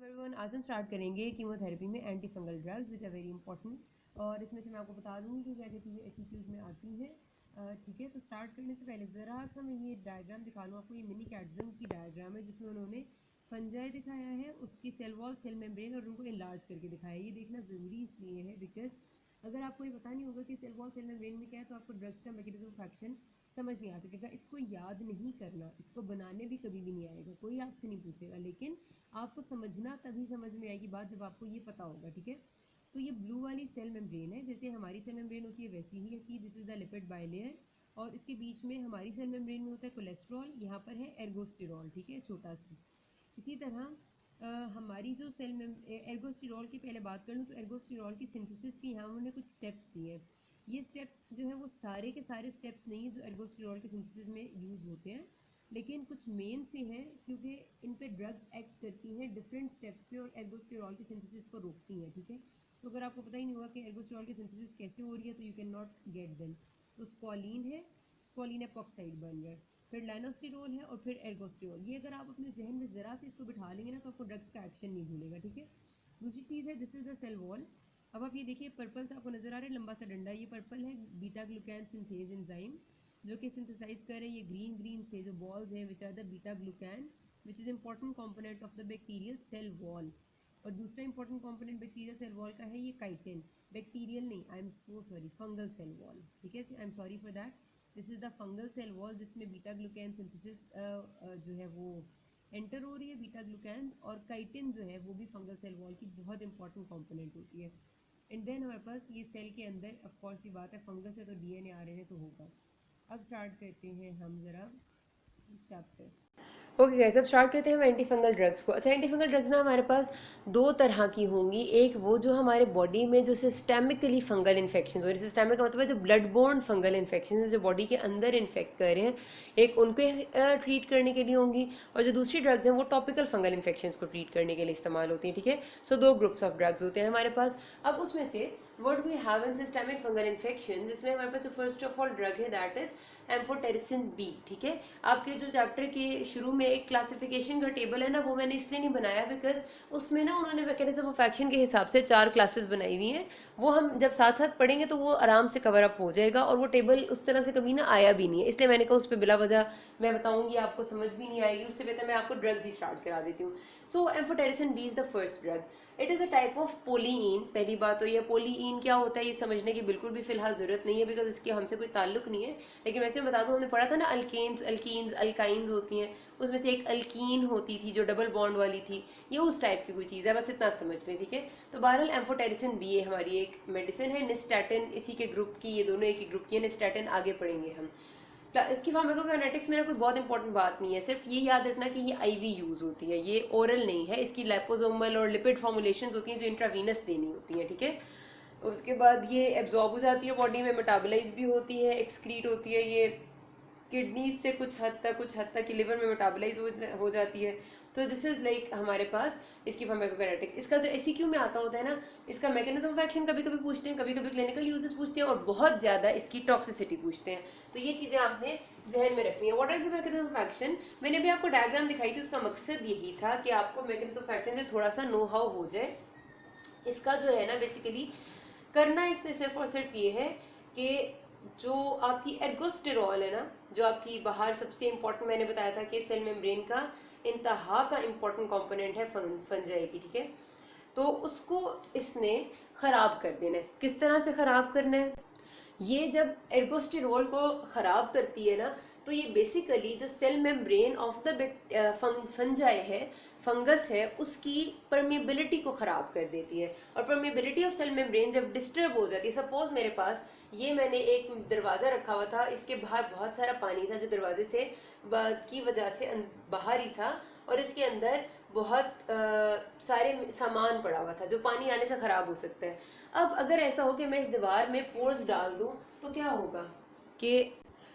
Everyone, आज हम start करेंगे कीमोथेरेपी में anti fungal drugs which are very important. और इसमें से मैं आपको बता दूंगी कि क्या क्या चीज़ें एचईक्यूज में आती हैं। ठीक है, तो स्टार्ट करने से पहले ज़रा सा मैं ये डायग्राम दिखा लूँ आपको। ये मिनी कैट्ज़म की डायग्राम है जिसमें उन्होंने फंजाई दिखाया है, उसकी सेल वॉल, सेल मेम्ब्रेन और उनको इनलार्ज करके दिखाया है। ये देखना ज़रूरी इसलिए है बिकॉज अगर आपको ये पता नहीं होगा कि सेल वॉल, सेल मेम्ब्रेन में क्या है, तो आपको ड्रग्स का मैकेनिज्म ऑफ एक्शन समझ नहीं आ सकेगा। इसको याद नहीं करना, इसको बनाने भी कभी भी नहीं आएगा, कोई आपसे नहीं पूछेगा, लेकिन आपको समझना तभी समझ में आएगी बात जब आपको ये पता होगा। ठीक है, तो ये ब्लू वाली सेल मेम्ब्रेन है, जैसे हमारी सेल मेम्ब्रेन होती है वैसी ही है। See this is the lipid bilayer, और इसके बीच में हमारी सेल मेम्ब्रेन में होता है कोलेस्ट्रॉल, यहाँ पर है एर्गोस्टेरॉल। ठीक है, छोटा सा। इसी तरह हमारी जो सेल में एर्गोस्टेरॉल की पहले बात कर लूँ, तो एर्गोस्टेरॉल की सिंथेसिस की यहाँ उन्होंने कुछ स्टेप्स दिए हैं। ये स्टेप्स जो है वो सारे के सारे स्टेप्स नहीं है जो एर्गोस्टेरॉल के सिंथेसिस में यूज़ होते हैं, लेकिन कुछ मेन से हैं क्योंकि इन पे ड्रग्स एक्ट करती हैं डिफरेंट स्टेप्स पे और एर्गोस्टेरॉल की सिंथेसिस को रोकती हैं। ठीक है, तो अगर आपको पता ही नहीं होगा कि एर्गोस्टेरॉल की सिंथेसिस कैसे हो रही है तो you can not get them. तो स्क्वालिन है, स्क्वालिन एपॉक्साइड बन गया, फिर लाइनोस्टेरॉल है और फिर एर्गोस्टेरॉल। ये अगर आप अपने जहन में ज़रा से इसको बिठा लेंगे ना तो आपको ड्रग्स का एक्शन नहीं भूलेगा। ठीक है, दूसरी चीज़ है this is the cell wall. अब आप ये देखिए, पर्पल सा आपको नजर आ रहा है, लंबा सा डंडा, ये पर्पल है बीटा ग्लूकैन सिंथेज एंजाइम जो कि सिंथेसाइज कर रहे हैं ये ग्रीन ग्रीन से जो बॉल्स हैं which are the beta glucan which is important component of the bacterial cell wall. और दूसरा important component bacterial cell wall का है ये काइटिन। बैक्टीरियल नहीं, I am so sorry, fungal cell wall. ठीक है, I am sorry for that. This is the fungal cell wall जिसमें beta glucan synthesis जो है वो एंटर हो रही है, बीटा ग्लूकैन। और काइटिन जो है वो भी फंगल सेल वॉल की बहुत इंपॉर्टेंट कंपोनेंट होती है। एंड देन हमारे पास ये सेल के अंदर ऑफ कोर्स ये बात है, फंगस है तो डीएनए आरएनए तो होगा। अब स्टार्ट करते हैं हम ज़रा चैप्टर। ओके गाइस, अब स्टार्ट करते हैं हम एंटी फंगल ड्रग्स को। अच्छा, एंटी फंगल ड्रग्स ना हमारे पास दो तरह की होंगी। एक वो जो हमारे बॉडी में जो सिस्टेमिकली फंगल इन्फेक्शन हो रही है, सिस्टेमिक का मतलब है जो ब्लड बोर्न फंगल इन्फेक्शन है जो बॉडी के अंदर इन्फेक्ट कर रहे हैं, एक उनको ट्रीट करने के लिए होंगी। और जो दूसरी ड्रग्स हैं वो टॉपिकल फंगल इन्फेक्शन को ट्रीट करने के लिए इस्तेमाल होती हैं। ठीक है, सो दो ग्रुप्स ऑफ ड्रग्स होते हैं हमारे पास। अब उसमें से what we have in systemic fungal infection, जिसमें हमारे पास फर्स्ट ऑफ ऑल ड्रग है दैट इज एम्फोटेरिसिन बी। ठीक है, आपके जो चैप्टर के शुरू में एक क्लासिफिकेशन का टेबल है ना, वो मैंने इसलिए नहीं बनाया बिकॉज उसमें ना उन्होंने मैकेनिज्म ऑफ एक्शन के हिसाब से 4 क्लासेस बनाई हुई हैं। वो हम जब साथ साथ पढ़ेंगे तो वो आराम से कवर अप हो जाएगा, और वो टेबल उस तरह से कभी ना आया भी नहीं है, इसलिए मैंने कहा उस पर बिला वजह मैं बताऊंगी आपको समझ भी नहीं आएगी, उससे बेहतर मैं आपको ड्रग्स ही स्टार्ट करा देती हूँ। So amphotericin B is the first drug. It is a type of polyene. पहली बात तो ये पोलीइन क्या होता है ये समझने की बिल्कुल भी फिलहाल ज़रूरत नहीं है बिकॉज इसके हमसे कोई ताल्लुक नहीं है, लेकिन वैसे मैं बता दूं, हमने पढ़ा था ना अल्केन्स, अल्कीन्स, अल्काइंस होती हैं, उसमें से एक अल्कीन होती थी जो डबल बॉन्ड वाली थी, ये उस टाइप की कोई चीज़ है, बस इतना समझ लें। ठीक है, तो बहरहाल एम्फोटेरिसिन बी हमारी एक मेडिसिन है, निस्टैटिन इसी के ग्रुप की, ये दोनों एक ही ग्रुप की है। निस्टैटिन आगे पढ़ेंगे हम। इसकी फार्माकोकाइनेटिक्स में ना कोई बहुत इंपॉर्टेंट बात नहीं है, सिर्फ ये याद रखना कि ये आईवी यूज़ होती है, ये ओरल नहीं है। इसकी लिपोसोमल और लिपिड फॉर्मुलेशंस होती हैं जो इंट्रावीनस देनी होती हैं। ठीक है, उसके बाद ये एब्जॉर्ब हो जाती है बॉडी में, मेटाबोलाइज भी होती है, एक्सक्रीट होती है, ये किडनीज से कुछ हद तक लिवर में मेटाबोलाइज हो जाती है। तो दिस इज लाइक हमारे पास इसकी फार्माकोकाइनेटिक्स। इसका जो एसईक्यू में आता होता है ना, इसका मैकेनिज्म ऑफ एक्शन कभी कभी पूछते हैं, कभी कभी क्लिनिकल यूजेस पूछते हैं, और बहुत ज़्यादा इसकी टॉक्सिसिटी पूछते हैं। तो ये चीज़ें आपने जहन में रखनी है। What is the mechanism of action, मैंने अभी आपको डायग्राम दिखाई थी, उसका मकसद यही था कि आपको मैकेनिज्म ऑफ एक्शन से थोड़ा सा नो हाउ हो जाए। इसका जो है ना बेसिकली करना इसने सिर्फ और सिर्फ ये है कि जो आपकी एर्गोस्टेरॉल है ना, जो आपकी बाहर सबसे इंपॉर्टेंट मैंने बताया था कि सेल मेम्ब्रेन का इंतहा का इंपॉर्टेंट कंपोनेंट है फंजाई की। ठीक है, तो उसको इसने खराब कर देना है। किस तरह से खराब करना है, ये जब एर्गोस्टेरॉल को खराब करती है ना, तो ये बेसिकली जो cell membrane of the fungi है, फंगस है, उसकी परमिएबिलिटी को खराब कर देती है। और परमिएबिलिटी ऑफ सेल मेम्ब्रेन जब डिस्टर्ब हो जाती है, सपोज मेरे पास ये मैंने एक दरवाज़ा रखा हुआ था, इसके बाहर बहुत सारा पानी था जो दरवाजे से की वजह से बाहर ही था, और इसके अंदर बहुत सारे सामान पड़ा हुआ था जो पानी आने से ख़राब हो सकता है। अब अगर ऐसा हो कि मैं इस दीवार में पोर्स डाल दूं तो क्या होगा कि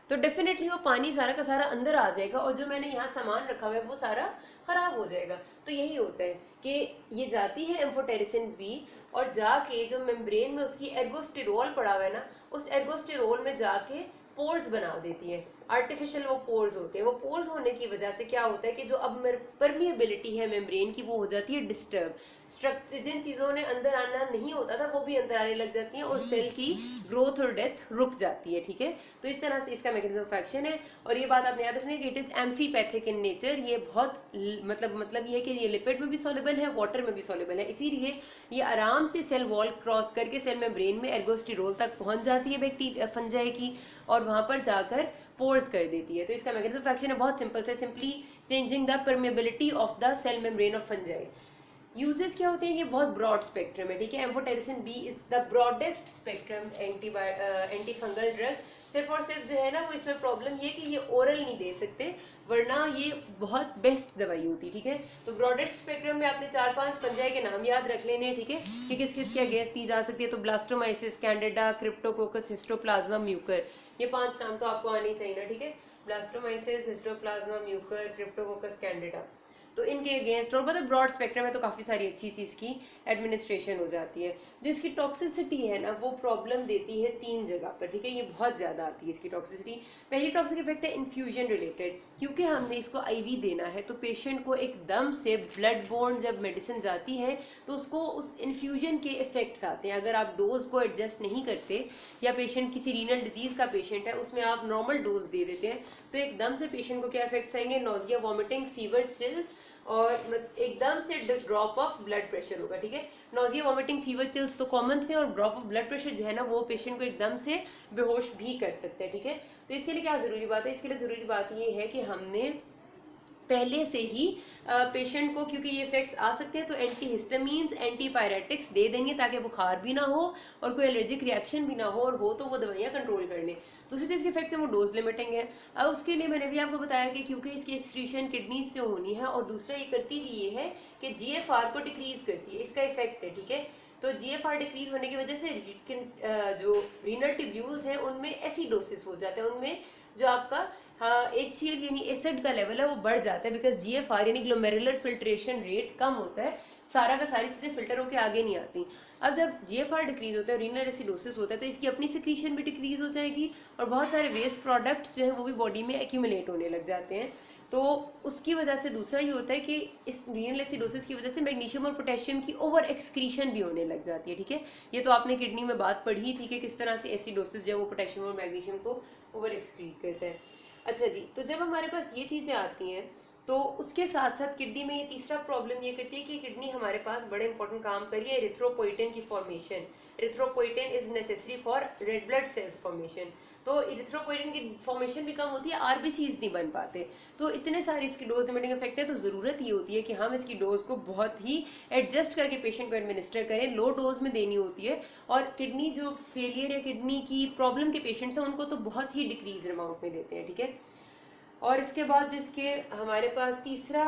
तो डेफिनेटली वो पानी सारा का सारा अंदर आ जाएगा, और जो मैंने यहाँ सामान रखा हुआ है वो सारा खराब हो जाएगा। तो यही होता है कि ये जाती है एम्फोटेरिसिन बी, और जाके जो मेम्ब्रेन में उसकी एर्गोस्टेरॉल पड़ा हुआ है ना, उस एर्गोस्टेरॉल में जाके पोर्स बना देती है। आर्टिफिशियल वो पोर्स होते हैं। वो पोर्स होने की वजह से क्या होता है कि जो अब परमिएबिलिटी है मेम्ब्रेन की वो हो जाती है डिस्टर्ब। स्ट्रक्चर जिन चीज़ों ने अंदर आना नहीं होता था वो भी अंदर आने लग जाती हैं और सेल की ग्रोथ और डेथ रुक जाती है, ठीक है। तो इस तरह से इसका मैकेनिज्म ऑफ एक्शन है। और ये बात आपने याद रखनी है कि it is amphipathic in nature. ये बहुत मतलब ये है कि ये लिपिड में भी सॉल्युबल है, वाटर में भी सॉल्युबल है, इसीलिए ये आराम से सेल वॉल क्रॉस करके सेल मेम्ब्रेन में एर्गोस्टिरोल तक पहुंच जाती है बैक्टीरिया फंजाई की, और वहां पर जाकर पोर्स कर देती है। तो इसका मैकेनिज्म ऑफ एक्शन है बहुत सिंपल से, simply changing the permeability of the cell membrane of fungi. Uses क्या होते हैं, ये बहुत ब्रॉड स्पेक्ट्रम है, ठीक है। Amphotericin B is the broadest spectrum anti fungal drug. सिर्फ और सिर्फ जो है ना वो इसमें प्रॉब्लम ये कि ये ओरल नहीं दे सकते, वरना ये बहुत बेस्ट दवाई होती, ठीक है। तो ब्रॉडेस्ट स्पेक्ट्रम में आपने 4-5 फंजाई के नाम याद रख लेने, ठीक है, कि किस किस क्या गैस दी जा सकती है। तो blastomycosis, Candida, Cryptococcus, histoplasma, Mucor, ये 5 नाम तो आपको आने चाहिए ना, ठीक है। Blastomycosis, histoplasma, Mucor, Cryptococcus, Candida, तो इनके अगेंस्ट, और मतलब ब्रॉड स्पेक्ट्रम है तो काफ़ी सारी अच्छी सी इसकी एडमिनिस्ट्रेशन हो जाती है। जो इसकी टॉक्सिसिटी है ना वो प्रॉब्लम देती है 3 जगह पर, ठीक है। ये बहुत ज़्यादा आती है इसकी टॉक्सिसिटी। पहली टॉक्सिक इफेक्ट है इन्फ्यूजन रिलेटेड, क्योंकि हमने इसको आईवी देना है तो पेशेंट को एकदम से ब्लड बोर्न जब मेडिसिन जाती है तो उसको उस इन्फ्यूजन के इफेक्ट्स आते हैं। अगर आप डोज को एडजस्ट नहीं करते, या पेशेंट किसी रीनल डिजीज का पेशेंट है उसमें आप नॉर्मल डोज दे देते हैं, तो एकदम से पेशेंट को क्या इफेक्ट्स आएंगे, नोजिया, वॉमिटिंग, फीवर, चिल्स, और एकदम से ड्रॉप ऑफ ब्लड प्रेशर होगा, ठीक है। नोजिया, वॉमिटिंग, फीवर, चिल्स तो कॉमन से, और ड्रॉप ऑफ ब्लड प्रेशर जो है ना वो पेशेंट को एकदम से बेहोश भी कर सकते हैं, ठीक है। तो इसके लिए क्या जरूरी बात है, इसके लिए जरूरी बात ये है कि हमने पहले से ही पेशेंट को, क्योंकि ये इफेक्ट्स आ सकते हैं, तो एंटीहिस्टामीन्स, एंटीपायरेटिक्स दे देंगे ताकि बुखार भी ना हो और कोई एलर्जिक रिएक्शन भी ना हो, और हो तो वो दवाइयाँ कंट्रोल कर लें। दूसरी चीज़ के इफेक्ट है वो डोज लिमिटिंग है। अब उसके लिए मैंने भी आपको बताया कि क्योंकि इसकी एक्सक्रीशन किडनीज से होनी है, और दूसरा ये करती भी ये है कि जीएफआर को डिक्रीज करती है, इसका इफेक्ट है, ठीक है। तो जीएफआर डिक्रीज होने की वजह से जो रीनल ट्यूब्यूल्स हैं उनमें एसिडोसिस हो जाता है, उनमें जो आपका HCl यानी एसिड का लेवल है वो बढ़ जाता है, बिकॉज GFR यानी ग्लोमेरुलर फिल्ट्रेशन रेट कम होता है, सारा का सारी चीज़ें फिल्टर होकर आगे नहीं आती। अब जब GFR डिक्रीज होता है, रीनल एसिडोसिस होता है, तो इसकी अपनी सिक्रीशन भी डिक्रीज हो जाएगी, और बहुत सारे वेस्ट प्रोडक्ट्स जो है वो भी बॉडी में एक्यूमुलेट होने लग जाते हैं। तो उसकी वजह से दूसरा ये होता है कि इस रीनल एसिडोसिस की वजह से मैग्नीशियम और पोटेशियम की ओवर एक्सक्रीशन भी होने लग जाती है, ठीक है। ये तो आपने किडनी में बात पढ़ी थी कि किस तरह से एसिडोसिस जो है वो पोटेशियम और मैग्नीशियम को ओवर एक्सक्रीट करता है। अच्छा जी, तो जब हमारे पास ये चीज़ें आती हैं तो उसके साथ साथ किडनी में ये तीसरा प्रॉब्लम ये करती है कि किडनी हमारे पास बड़े इंपॉर्टेंट काम कर रही है एरिथ्रोपोइटिन की formation. Erythropoietin is necessary for red blood cells formation. तो एरिथ्रोपोइटिन की फॉर्मेशन भी कम होती है, आरबीसीज नहीं बन पाते। तो इतने सारे इसकी डोज लिमिटिंग इफेक्ट है, तो ज़रूरत ये होती है कि हम इसकी डोज को बहुत ही एडजस्ट करके पेशेंट को एडमिनिस्टर करें, लो डोज में देनी होती है। और किडनी जो फेलियर या किडनी की प्रॉब्लम के पेशेंट्स हैं उनको तो बहुत ही डिक्रीज अमाउंट में देते हैं, ठीक है। और इसके बाद जिसके हमारे पास तीसरा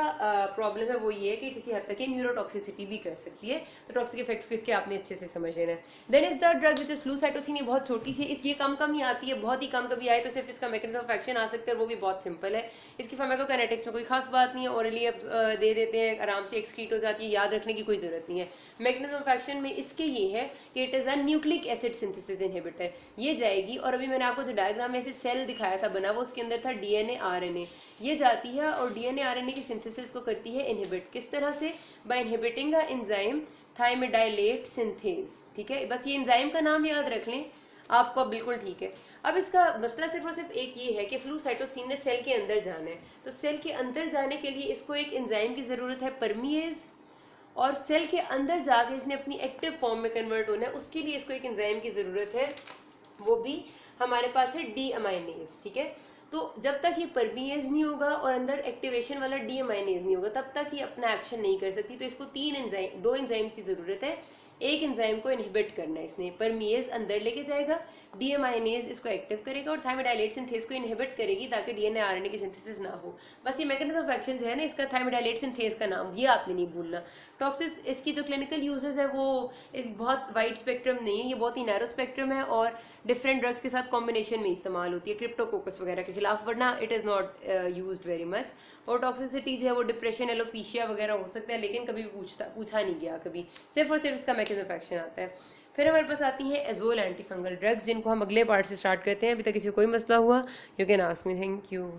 प्रॉब्लम है वो ये है कि किसी हद तक ये न्यूरोटॉक्सिसिटी भी कर सकती है। तो टॉक्सिक इफेक्ट्स को इसके आपने अच्छे से समझ लेना है। Then is the drug which is flucytosine, ये बहुत छोटी सी, इसकी कम ही आती है, बहुत ही कम कभी आए तो सिर्फ इसका मैकेनिज्म ऑफ एक्शन आ सकता है, वो भी बहुत सिंपल है। इसकी फार्माकोकाइनेटिक्स में कोई खास बात नहीं है, ओरली अब दे देते हैं, आराम से एक्सक्रीट हो जाती है, याद रखने की कोई जरूरत नहीं है। मैकेनिज्म ऑफ एक्शन में इसके ये है कि it is a nucleic acid synthesis inhibitor. ये जाएगी, और अभी मैंने आपको जो डायग्राम में ऐसे सेल दिखाया था बना, वो उसके अंदर था DNA RNA, ये जाती है और DNA RNA की सिंथेसिस को करती है इनहिबिट। किस तरह से? By inhibiting a enzyme thymidylate synthase, ठीक है। बस ये एंजाइम का नाम याद रख लें, आपको बिल्कुल ठीक है। अब इसका मसला सिर्फ और सिर्फ एक ये है कि फ्लूसाइटोसिन ने सेल के अंदर जाना है, तो सेल के अंदर जाने के लिए इसको एक एंजाइम की ज़रूरत है, परमिएज, और सेल के अंदर जाके इसने अपनी एक्टिव फॉर्म में कन्वर्ट होना है, उसके लिए इसको एक एंजाइम की ज़रूरत है, वो भी हमारे पास है डी अमाइनेज, ठीक है। तो जब तक ये परमिएज नहीं होगा और अंदर एक्टिवेशन वाला डी अमाइनेज नहीं होगा, तब तक ये अपना एक्शन नहीं कर सकती। तो इसको दो एंजाइम्स की ज़रूरत है। एक एंजाइम को इनहिबिट करना है इसने, परमिएज अंदर लेके जाएगा, डीएमाइनेज इसको एक्टिव करेगा, और थाइमिडाइलेट सिंथेज को इनहिबिट करेगी ताकि डीएनए आरएनए की सिंथेसिस ना हो। बस ये मैकेनिज्म ऑफ एक्शन जो है ना इसका, थाइमिडाइलेट सिंथेज का नाम ये आपने नहीं भूलना। टॉक्सिस इसकी जो क्लिनिकल यूजेस है वो इस बहुत वाइड स्पेक्ट्रम नहीं है, ये बहुत ही नैरो स्पेक्ट्रम है, और डिफरेंट ड्रग्स के साथ कॉम्बिनेशन में इस्तेमाल होती है क्रिप्टोकोकस वगैरह के खिलाफ, वरना it is not used very much. और टॉक्सिसिटी जो है वो डिप्रेशन, एलोपीशिया वगैरह हो सकता है, लेकिन कभी भी पूछा नहीं गया कभी, सिर्फ और सिर्फ इसका मैकेनिज्म ऑफ एक्शन आता है। फिर हमारे पास आती हैं एजोल एंटी फंगल ड्रग्स, जिनको हम अगले पार्ट से स्टार्ट करते हैं। अभी तक किसी को कोई मसला हुआ, you can ask me. Thank you.